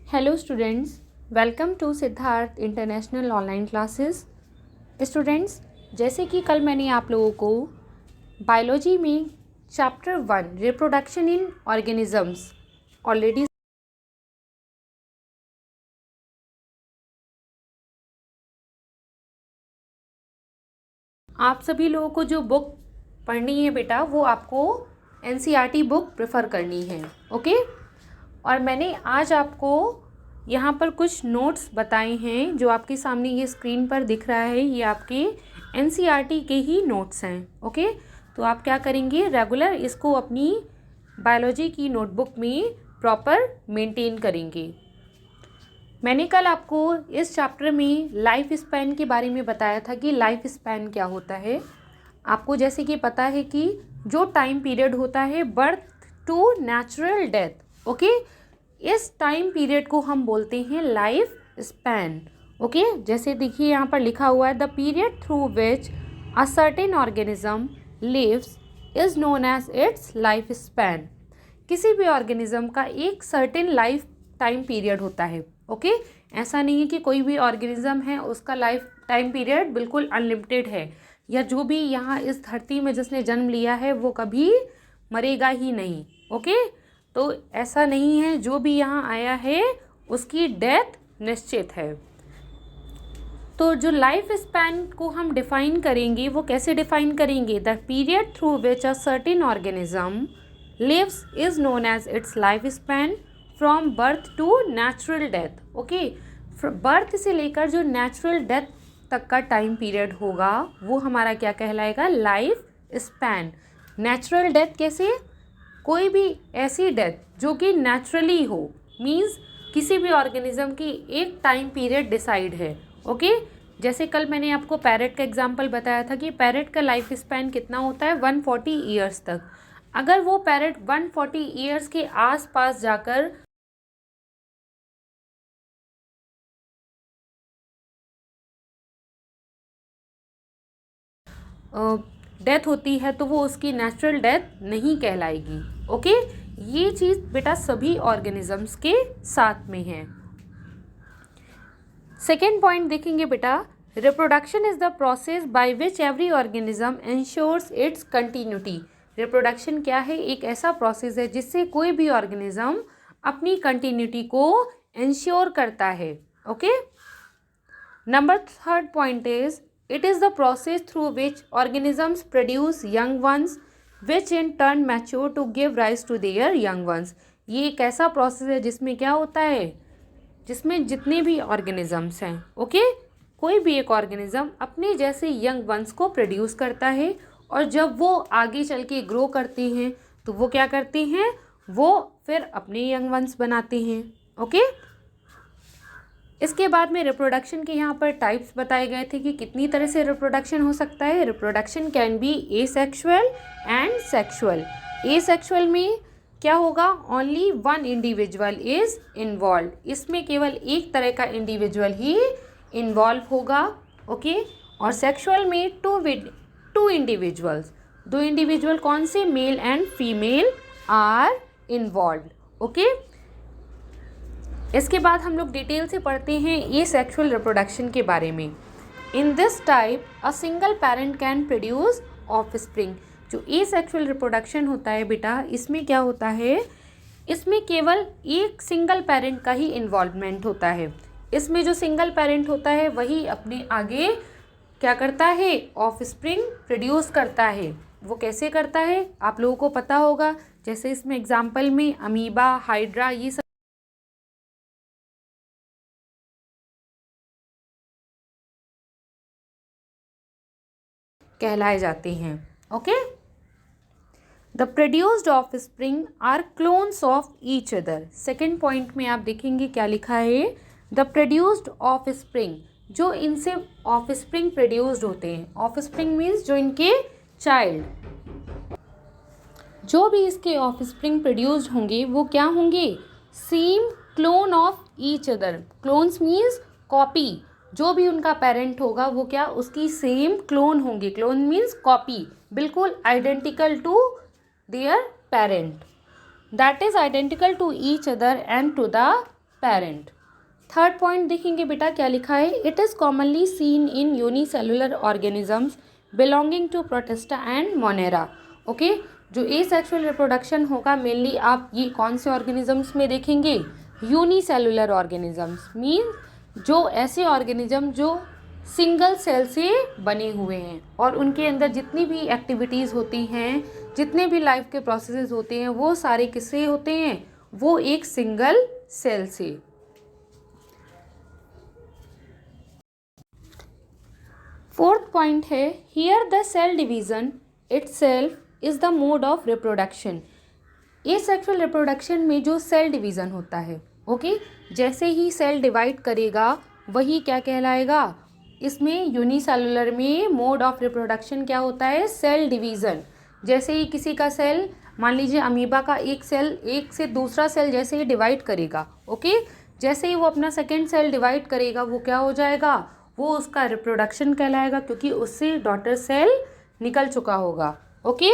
Hello students, welcome to Siddharth international online classes. Students, जैसे कि कल मैंने आप लोगों को बायोलॉजी में chapter 1 reproduction in organisms already आप सभी लोगों को जो बुक पढ़नी है बेटा, वो आपको एनसीईआरटी बुक प्रेफर करनी है। ओके, और मैंने आज आपको यहाँ पर कुछ नोट्स बताए हैं जो आपके सामने ये स्क्रीन पर दिख रहा है। ये आपके एनसीईआरटी के ही नोट्स हैं। ओके, तो आप क्या करेंगे, रेगुलर इसको अपनी बायोलॉजी की नोटबुक में प्रॉपर मेंटेन करेंगे। मैंने कल आपको इस चैप्टर में लाइफ स्पैन के बारे में बताया था कि लाइफ स्पैन क्या होता है। आपको जैसे कि पता है कि जो टाइम पीरियड होता है birth to natural death, okay, इस टाइम पीरियड को हम बोलते हैं लाइफ स्पैन। ओके, जैसे देखिए यहाँ पर लिखा हुआ है, the period through which a certain organism lives is known as its life span. किसी भी ऑर्गेनिज्म का एक सर्टेन लाइफ टाइम पीरियड होता है। ओके, ऐसा नहीं है कि कोई भी ऑर्गेनिज्म है उसका लाइफ टाइम पीरियड बिल्कुल अनलिमिटेड है, या जो भी यहाँ इस धरती में जिसने जन्म लिया है वो कभी मरेगा ही नहीं। ओके, तो ऐसा नहीं है, जो भी यहाँ आया है उसकी डेथ निश्चित है। तो जो लाइफ स्पैन को हम डिफाइन करेंगे वो कैसे डिफाइन करेंगे, the period through which a certain organism lives is known as its life span from birth to natural death. Okay, birth से लेकर जो नेचुरल डेथ तक का टाइम पीरियड होगा वो हमारा क्या कहलाएगा, लाइफ स्पैन। नेचुरल डेथ कैसे, कोई भी ऐसी डेथ जो कि नेचुरली हो, मींस किसी भी ऑर्गेनिज्म की एक टाइम पीरियड डिसाइड है। ओके, जैसे कल मैंने आपको पैरेट का एग्जांपल बताया था कि पैरेट का लाइफ स्पैन कितना होता है, 140 ईयर्स तक। अगर वो पैरेट 140 ईयर्स के आसपास जाकर डेथ होती है तो वो उसकी नेचुरल डेथ नहीं कहलाएगी। ओके, ये चीज़ बेटा सभी ऑर्गेनिजम्स के साथ में है। सेकेंड पॉइंट देखेंगे बेटा, reproduction is the process by which every organism ensures its continuity. Reproduction क्या है, एक ऐसा प्रोसेस है जिससे कोई भी ऑर्गेनिज्म अपनी कंटिन्यूटी को इंश्योर करता है। Okay, number third point is it is the process through which organisms produce young ones which in turn mature to give rise to their young ones। ये एक ऐसा प्रोसेस है जिसमें क्या होता है, जिसमें जितने भी ऑर्गेनिजम्स हैं, ओके, कोई भी एक ऑर्गेनिज्म अपने जैसे यंग वंस को प्रोड्यूस करता है, और जब वो आगे चल के ग्रो करते हैं तो वो क्या करते हैं, वो फिर अपने यंग वंस बनाते हैं। ओके, इसके बाद में रिप्रोडक्शन के यहाँ पर टाइप्स बताए गए थे कि कितनी तरह से रिप्रोडक्शन हो सकता है। Reproduction can be asexual and sexual. Asexual में क्या होगा, only one individual is involve, इसमें केवल एक तरह का इंडिविजुअल ही इन्वॉल्व होगा। ओके, और सेक्सुअल में टू इंडिविजुअल्स, दो इंडिविजुअल कौन से, male and female are involve. Okay, इसके बाद हम लोग डिटेल से पढ़ते हैं ये सेक्सुअल रिप्रोडक्शन के बारे में। In this type a single parent can produce offspring. जो ए सेक्सुअल रिप्रोडक्शन होता है बेटा, इसमें क्या होता है, इसमें केवल एक सिंगल पेरेंट का ही इन्वॉल्वमेंट होता है। इसमें जो सिंगल पेरेंट होता है वही अपने आगे क्या करता है, ऑफस्प्रिंग प्रोड्यूस करता है। वो कैसे करता है आप लोगों को पता होगा, जैसे इसमें एग्जाम्पल में अमीबा, हाइड्रा, ये सब कहलाए जाते हैं। Okay, the produced offspring are clones of each other. Second point में आप देखेंगे क्या लिखा है, द प्रोड्यूस्ड ऑफ स्प्रिंग, जो इनसे ऑफ स्प्रिंग प्रोड्यूस्ड होते हैं। ऑफ स्प्रिंग मीन्स जो इनके चाइल्ड, जो भी इसके ऑफ स्प्रिंग प्रोड्यूस्ड होंगे वो क्या होंगे, same clone of each other. Clones means copy, जो भी उनका पेरेंट होगा वो क्या, उसकी सेम क्लोन होंगे। क्लोन मीन्स कॉपी, बिल्कुल identical to their parent, that is identical to each other and to the parent. Third point देखेंगे बेटा क्या लिखा है, it is commonly seen in unicellular organisms belonging to Protista and Monera. Okay, जो asexual reproduction होगा mainly आप ये कौन से ऑर्गेनिजम्स में देखेंगे, यूनिसेलुलर ऑर्गेनिजम्स मीन जो ऐसे ऑर्गेनिज्म जो सिंगल सेल से बने हुए हैं और उनके अंदर जितनी भी एक्टिविटीज़ होती हैं, जितने भी लाइफ के प्रोसेसेस होते हैं, वो सारे किससे होते हैं, वो एक सिंगल सेल से। फोर्थ पॉइंट है, here the cell division itself is the mode of reproduction. Asexual reproduction में जो सेल डिवीज़न होता है, ओके, जैसे ही सेल डिवाइड करेगा वही क्या कहलाएगा, इसमें यूनिसेलुलर में मोड ऑफ रिप्रोडक्शन क्या होता है, सेल डिवीज़न। जैसे ही किसी का सेल, मान लीजिए अमीबा का एक सेल एक से दूसरा सेल जैसे ही डिवाइड करेगा, ओके, जैसे ही वो अपना सेकेंड सेल डिवाइड करेगा वो क्या हो जाएगा, वो उसका रिप्रोडक्शन कहलाएगा क्योंकि उससे डॉटर सेल निकल चुका होगा। ओके,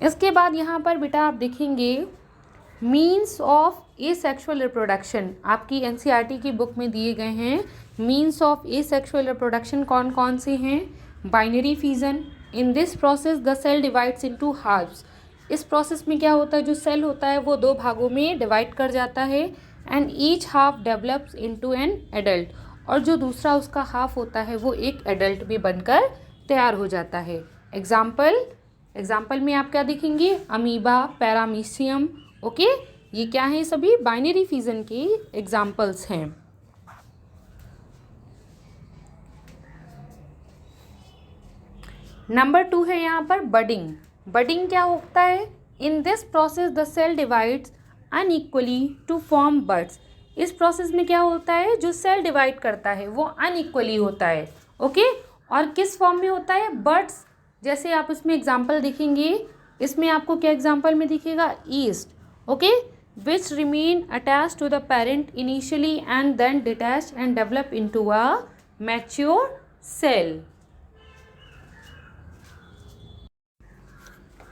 इसके बाद यहाँ पर बेटा आप देखेंगे मीन्स ऑफ एसेक्सुअल रिप्रोडक्शन, आपकी एनसीईआरटी की बुक में दिए गए हैं। मीन्स ऑफ एसेक्सुअल रिप्रोडक्शन कौन कौन से हैं, binary fission, in this process the cell divides into halves. इस प्रोसेस में क्या होता है, जो सेल होता है वो दो भागों में डिवाइड कर जाता है, and each half develops into an adult, और जो दूसरा उसका हाफ होता है वो एक एडल्ट भी बनकर तैयार हो जाता है। एग्जाम्पल में आप क्या देखेंगे, अमीबा, पैरामीशियम। ओके, ये क्या है, सभी बाइनरी फिजन के एग्जाम्पल्स हैं। नंबर 2 है यहाँ पर बडिंग। बडिंग क्या होता है, in this process the cell divides unequally to form buds. इस प्रोसेस में क्या होता है, जो सेल डिवाइड करता है वो अनइक्वली होता है। ओके, और किस फॉर्म में होता है, बड्स। जैसे आप उसमें एग्जाम्पल देखेंगे, इसमें आपको क्या एग्जाम्पल में दिखेगा, yeast, okay, which remain attach to the parent initially and then detach and develop into a mature cell.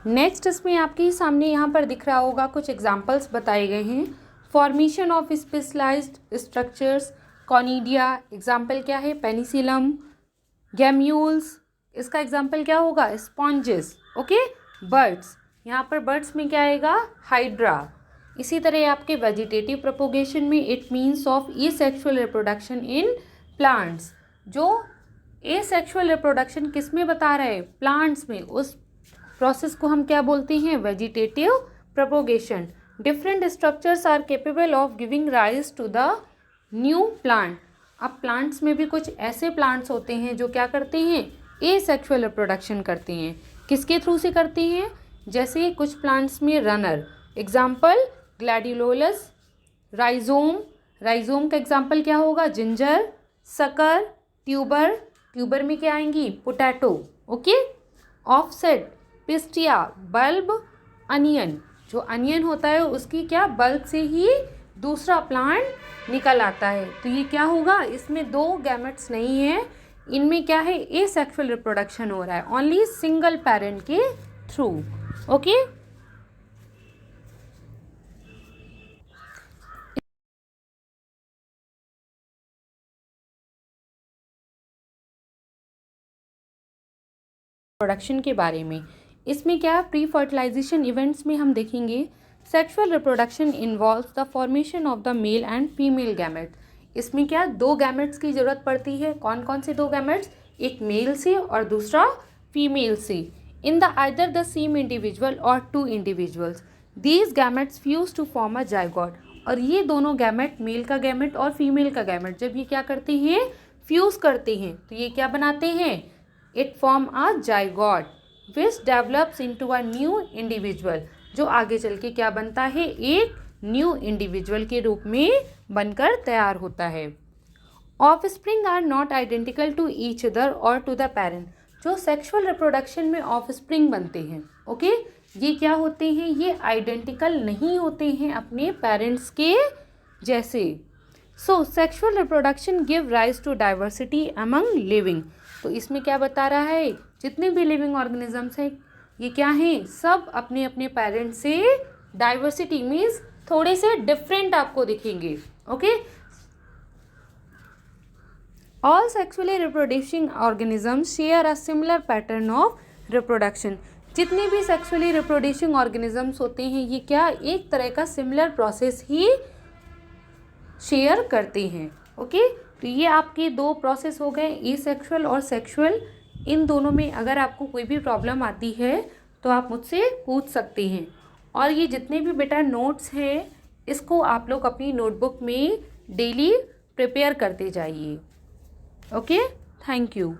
Next इसमें आपके सामने यहाँ पर दिख रहा होगा कुछ एग्जाम्पल्स बताए गए हैं। Formation of specialised structures, conidia, example क्या है, पेनिसिलम। गैम्यूल्स, इसका एग्जाम्पल क्या होगा, स्पॉन्जेस। ओके, बर्ड्स, यहाँ पर बर्ड्स में क्या आएगा, हाइड्रा। इसी तरह आपके वेजिटेटिव प्रोपोगेशन में it means of asexual reproduction in plants. जो एसेक्सुअल रिप्रोडक्शन किस में बता रहे हैं, प्लांट्स में, उस प्रोसेस को हम क्या बोलते हैं, vegetative propagation. Different structures are capable of giving rise to the new plant. अब प्लांट्स में भी कुछ ऐसे प्लांट्स होते हैं जो क्या करते हैं, एसेक्सुअल रिप्रोडक्शन करते हैं। किसके थ्रू से करते हैं, जैसे कुछ प्लांट्स में runner, example gladiolus, rhizome. Rhizome का एग्जाम्पल क्या होगा, जिंजर, सकर, ट्यूबर। ट्यूबर में क्या आएंगी, potato. Okay, offset, pistia, bulb, onion. जो अनियन होता है उसकी क्या, बल्ब से ही दूसरा प्लांट निकल आता है। तो ये क्या होगा, इसमें दो गैमेट्स नहीं है, इनमें क्या है, एसेक्सुअल रिप्रोडक्शन हो रहा है, ओनली सिंगल पेरेंट के थ्रू। ओके, प्रोडक्शन के बारे में। इसमें क्या, प्री फर्टिलाइजेशन इवेंट्स में हम देखेंगे sexual reproduction involves the formation of the mail and female gamete. इसमें क्या, दो गैमेट्स की जरूरत पड़ती है। कौन कौन से दो गैमेट्स, एक मेल से और दूसरा फीमेल से। In the either the same individual और two individuals, these gametes fuse to form a zygote. और ये दोनों गैमेट, मेल का गैमेट और फीमेल का गैमेट, जब ये क्या करते हैं, फ्यूज करते हैं, तो ये क्या बनाते हैं, it form a zygote which develops into a new individual, जो आगे चल के क्या बनता है, एक न्यू इंडिविजुअल के रूप में बनकर तैयार होता है। Offspring are not identical to each other और टू द पेरेंट। जो सेक्सुअल रिप्रोडक्शन में ऑफस्प्रिंग बनते हैं, ओके, ये क्या होते हैं, ये आइडेंटिकल नहीं होते हैं अपने पेरेंट्स के जैसे। So sexual reproduction give rise to diversity among living. तो इसमें क्या बता रहा है, जितने भी लिविंग ऑर्गेनिजम्स हैं ये क्या हैं, सब अपने अपने पेरेंट्स से डाइवर्सिटी मीन्स थोड़े से डिफरेंट आपको दिखेंगे। Okay, all sexually reproducing organisms share a similar pattern of reproduction. जितने भी सेक्सुअली रिप्रोड्यूसिंग ऑर्गेनिजम्स होते हैं ये क्या, एक तरह का सिमिलर प्रोसेस ही शेयर करते हैं। ओके, तो ये आपके दो प्रोसेस हो गए, एसेक्सुअल और सेक्सुअल। इन दोनों में अगर आपको कोई भी प्रॉब्लम आती है तो आप मुझसे पूछ सकते हैं। और ये जितने भी बेटा नोट्स हैं इसको आप लोग अपनी नोटबुक में डेली प्रिपेयर करते जाइए। Okay, thank you.